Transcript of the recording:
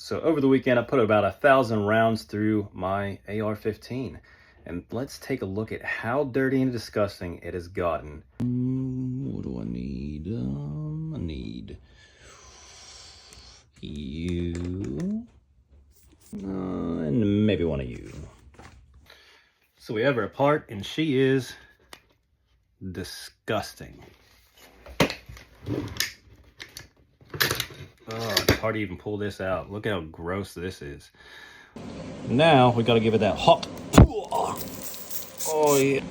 So over the weekend, I put about 1,000 rounds through my AR-15. And let's take a look at how dirty and disgusting it has gotten. What do I need? I need you. And maybe one of you. So we have her apart, and she is disgusting. Oh, it's hard to even pull this out. Look how gross this is. Now we got to give it that hot. Oh yeah.